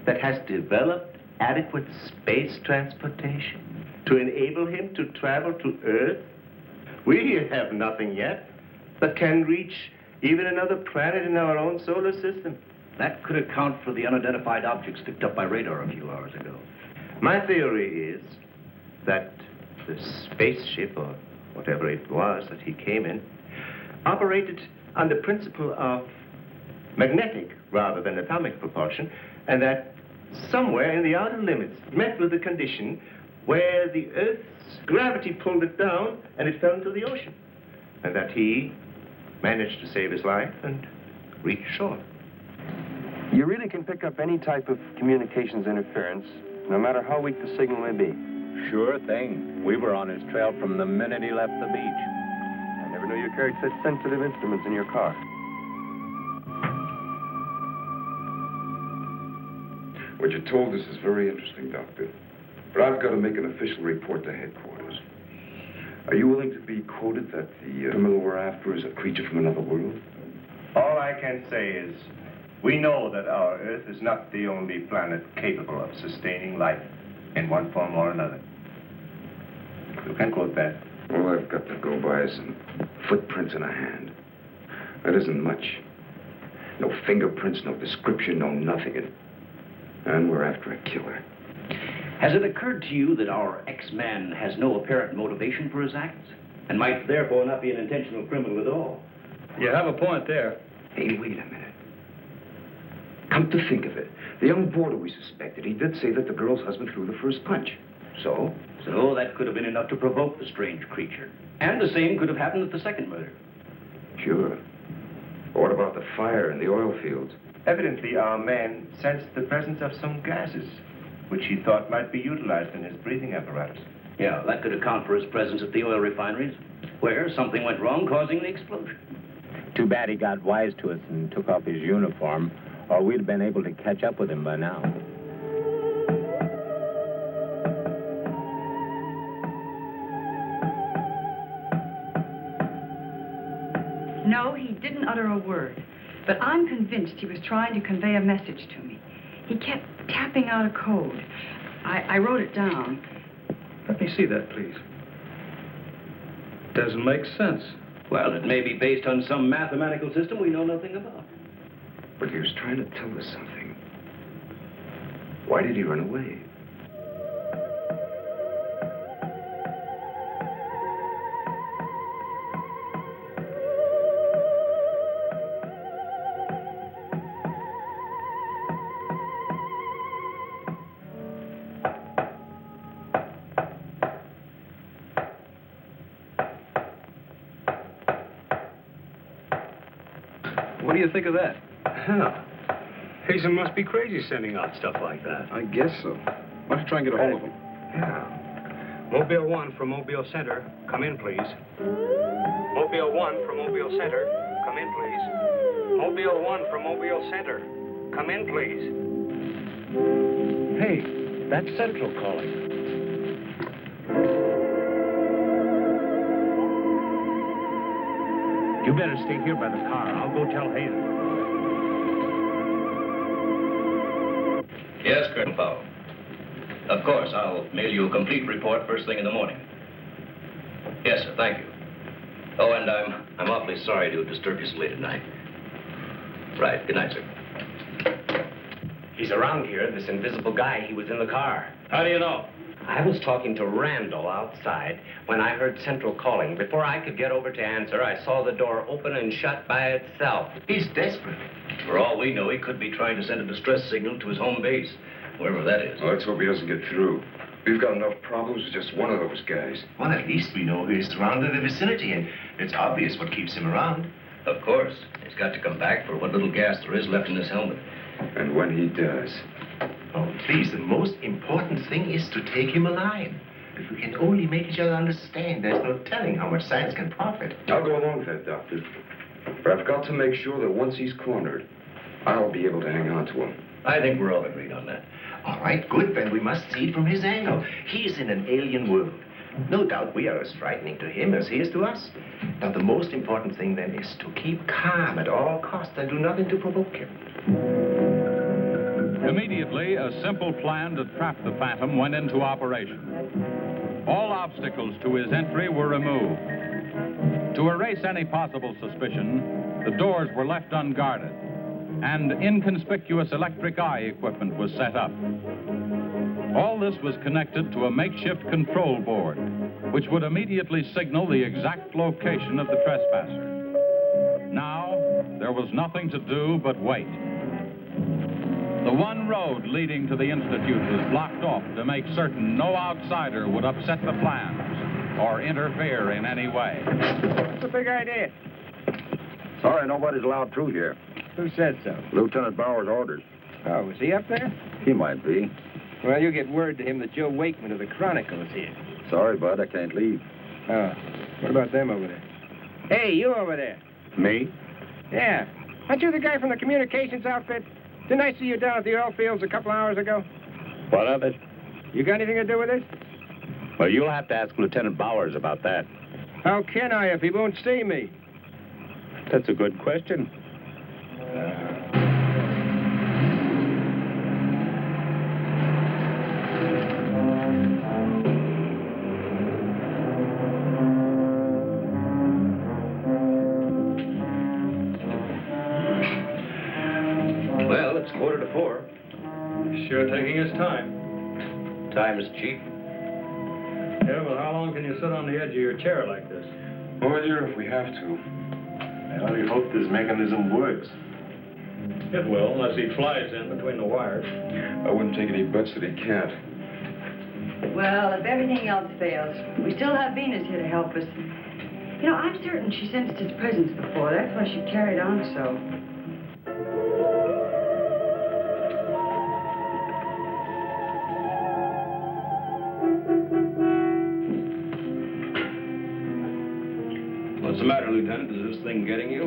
that has developed adequate space transportation to enable him to travel to Earth. We have nothing yet that can reach even another planet in our own solar system. That could account for the unidentified objects picked up by radar a few hours ago. My theory is that the spaceship, or whatever it was that he came in, operated on the principle of magnetic rather than atomic propulsion, and that somewhere in the outer limits met with a condition where the Earth's gravity pulled it down and it fell into the ocean, and that he managed to save his life and reach shore. You really can pick up any type of communications interference, no matter how weak the signal may be. Sure thing. We were on his trail from the minute he left the beach. I never knew you carried such sensitive instruments in your car. What you told us is very interesting, Doctor. But I've got to make an official report to headquarters. Are you willing to be quoted that the criminal we're after is a creature from another world? All I can say is, we know that our Earth is not the only planet capable of sustaining life in one form or another. You can quote that. All I've got to go by is some footprints in a hand. That isn't much. No fingerprints, no description, no nothing. And we're after a killer. Has it occurred to you that our X-Man has no apparent motivation for his acts, and might therefore not be an intentional criminal at all? You have a point there. Hey, wait a minute. Come to think of it, the young boarder we suspected, he did say that the girl's husband threw the first punch. So? So that could have been enough to provoke the strange creature. And the same could have happened at the second murder. Sure. But what about the fire in the oil fields? Evidently, our man sensed the presence of some gases, which he thought might be utilized in his breathing apparatus. Yeah, that could account for his presence at the oil refineries, where something went wrong, causing the explosion. Too bad he got wise to us and took off his uniform, or we'd have been able to catch up with him by now. No, he didn't utter a word. But I'm convinced he was trying to convey a message to me. He kept tapping out a code. I wrote it down. Let me see that, please. Doesn't make sense. Well, it may be based on some mathematical system we know nothing about. But he was trying to tell us something. Why did he run away? What do you think of that? Hell, Hazen must be crazy sending out stuff like that. I guess so. Why don't you try and get a hold of him? Yeah. Mobile 1 from Mobile Center. Come in, please. Mobile 1 from Mobile Center. Come in, please. Mobile 1 from Mobile Center. Come in, please. Hey, that's Central calling. You better stay here by the car. I'll go tell Hazen. Yes, Colonel Powell. Of course, I'll mail you a complete report first thing in the morning. Yes, sir, thank you. Oh, and I'm awfully sorry to disturb you so late at night. Right, good night, sir. He's around here, this invisible guy. He was in the car. How do you know? I was talking to Randall outside when I heard Central calling. Before I could get over to answer, I saw the door open and shut by itself. He's desperate. For all we know, he could be trying to send a distress signal to his home base, wherever that is. Well, let's hope he doesn't get through. We've got enough problems with just one of those guys. Well, at least we know he's around in the vicinity, and it's obvious what keeps him around. Of course. He's got to come back for what little gas there is left in his helmet. And when he does... Oh, please, the most important thing is to take him alive. If we can only make each other understand, there's no telling how much science can profit. I'll go along with that, Doctor. But I've got to make sure that once he's cornered, I'll be able to hang on to him. I think we're all agreed on that. All right, good, then we must see it from his angle. He's in an alien world. No doubt we are as frightening to him as he is to us. Now, the most important thing, then, is to keep calm at all costs and do nothing to provoke him. Immediately, a simple plan to trap the Phantom went into operation. All obstacles to his entry were removed. To erase any possible suspicion, the doors were left unguarded, and inconspicuous electric eye equipment was set up. All this was connected to a makeshift control board, which would immediately signal the exact location of the trespasser. Now, there was nothing to do but wait. The one road leading to the Institute was blocked off to make certain no outsider would upset the plans or interfere in any way. What's the big idea? Sorry, nobody's allowed through here. Who said so? Lieutenant Bauer's orders. Oh, is he up there? He might be. Well, you get word to him that Joe Wakeman of the Chronicle is here. Sorry, bud, I can't leave. Oh, what about them over there? Hey, you over there. Me? Yeah. Aren't you the guy from the communications outfit? Didn't I see you down at the oil fields a couple hours ago? What of it? You got anything to do with it? Well, you'll have to ask Lieutenant Bowers about that. How can I if he won't see me? That's a good question. Well, it's 3:45. Sure taking his time. Time is cheap. Yeah, but how long can you sit on the edge of your chair like this? All year if we have to. I only hope this mechanism works. It will, unless he flies in between the wires. I wouldn't take any bets that he can't. Well, if everything else fails, we still have Venus here to help us. You know, I'm certain she sensed his presence before. That's why she carried on so. What's the matter, Lieutenant? Is this thing getting you?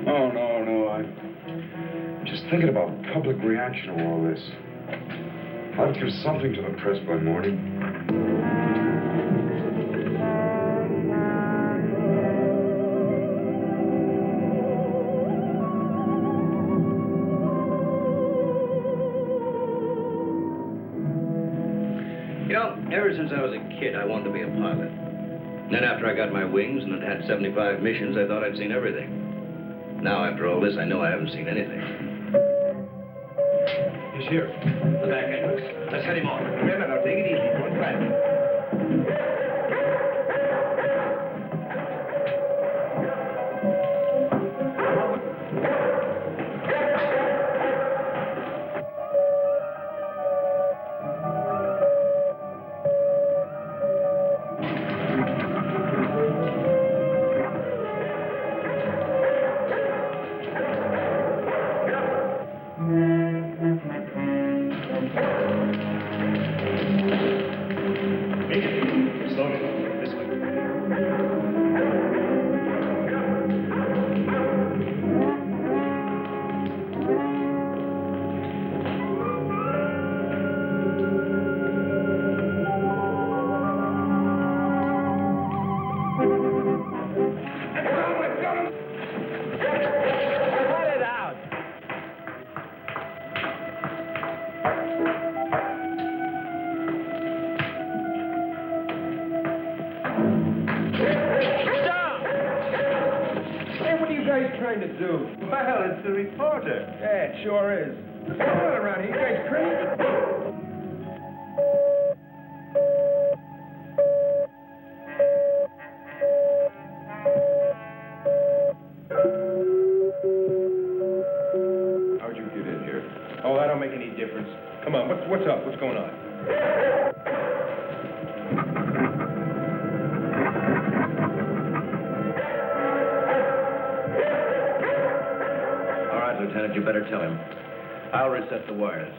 Oh, no. I'm just thinking about public reaction to all this. I'd give something to the press by morning. You know, ever since I was a kid, I wanted to be a pilot. Then after I got my wings and had 75 missions, I thought I'd seen everything. Now, after all this, I know I haven't seen anything. He's here. The back entrance. Let's head him off. Remember, now, take it easy. Don't crash. Trying to do? Well, it's the reporter. Yeah, it sure is. What's going on around here? You guys crazy? How'd you get in here? Oh, that don't make any difference. Come on, what's up? What's going on? Lieutenant, you better tell him. I'll reset the wires.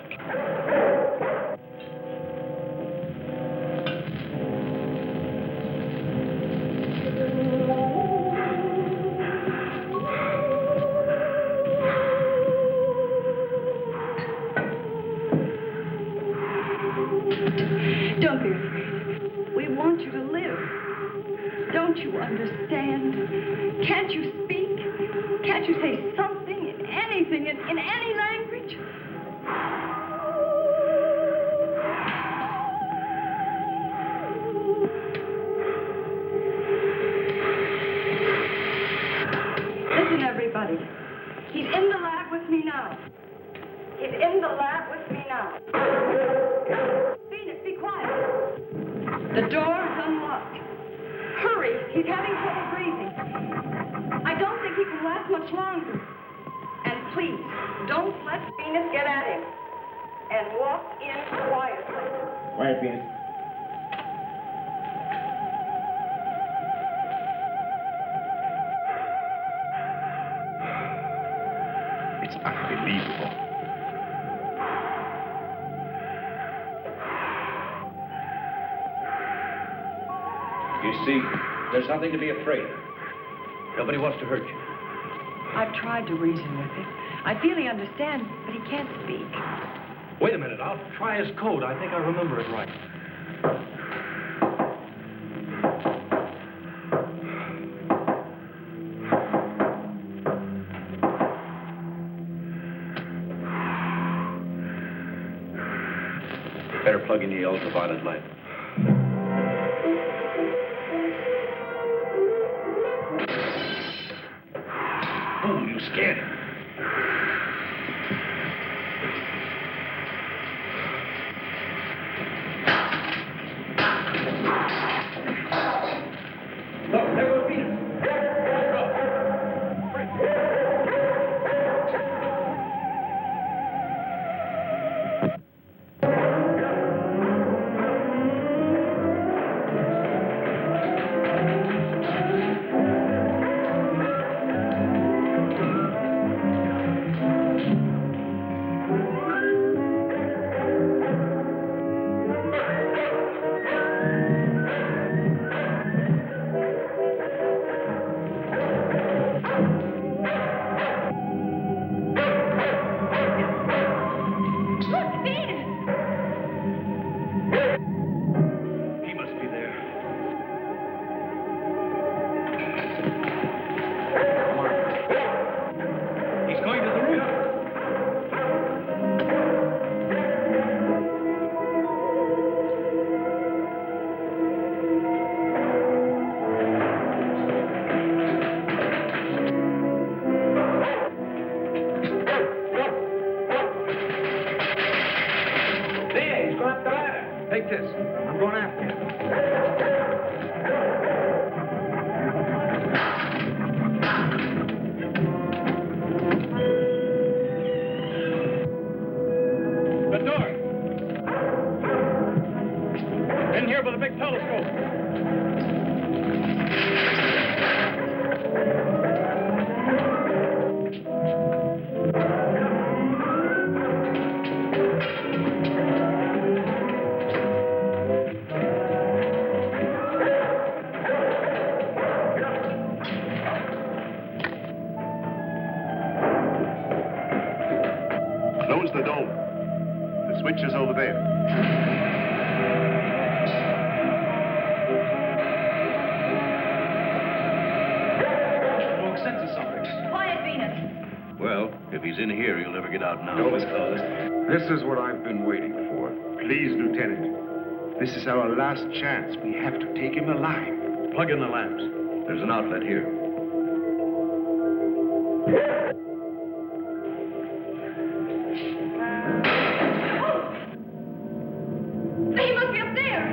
Don't be afraid. We want you to live. Don't you understand? Can't you speak? Can't you say something, anything, in any language? Listen, everybody. He's in the lab with me now. He's in the lab with me now. Venus, be quiet. The door's unlocked. Hurry, he's having trouble breathing. I don't think he can last much longer. And please, don't let Venus get at him. And walk in quietly. Quiet, Venus. It's unbelievable. You see, there's nothing to be afraid of. Nobody wants to hurt you. I've tried to reason with him. I feel he understands, but he can't speak. Wait a minute, I'll try his code. I think I remember it right. Better plug in the ultraviolet light. Oh, you scared him. Look, there goes Venus. Take this. I'm going after you. The door. In here with a big telescope. Close the door. The switch is over there. Wrong sense of something. Quiet, Venus. Well, if he's in here, he'll never get out now. Door was closed. This is what I've been waiting for. Please, Lieutenant. This is our last chance. We have to take him alive. Plug in the lamps. There's an outlet here. He must be up there.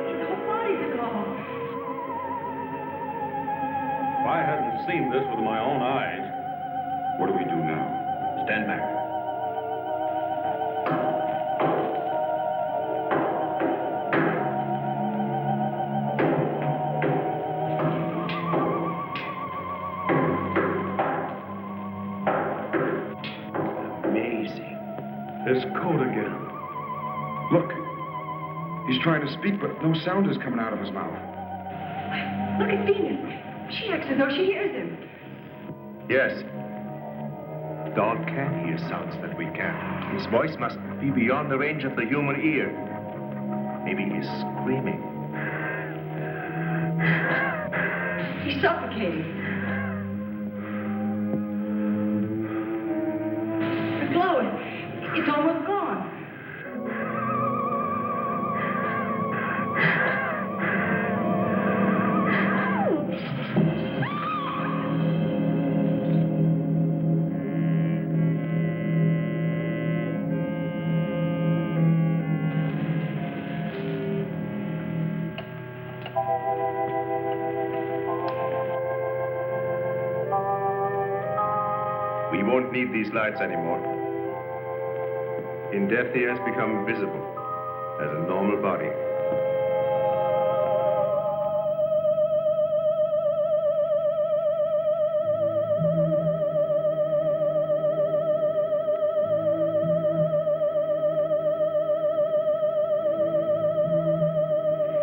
The whole body's gone. If I hadn't seen this with my own eyes. What do we do now? Stand back. Amazing. His coat again. Look. He's trying to speak, but no sound is coming out of his mouth. Look at Venus. She acts as though she hears him. Yes. Dog can hear sounds that we can't. His voice must be beyond the range of the human ear. Maybe he's screaming. He's suffocating. The glow, it's almost gone. We won't need these lights anymore. In death, he has become visible as a normal body.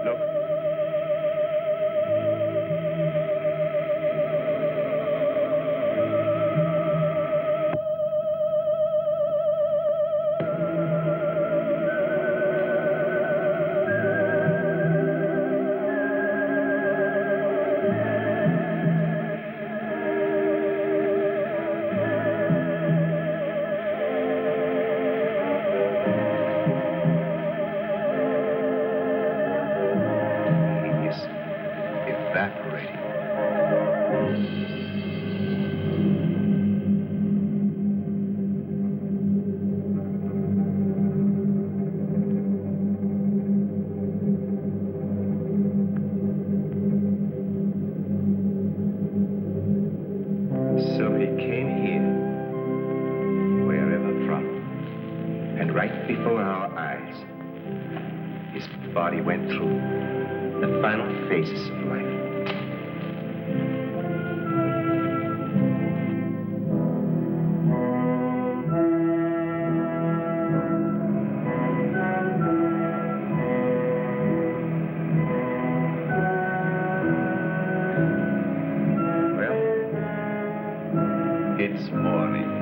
Look. Evaporating. So he came here, wherever from, and right before our eyes, his body went through the final phases of life. Well, it's morning.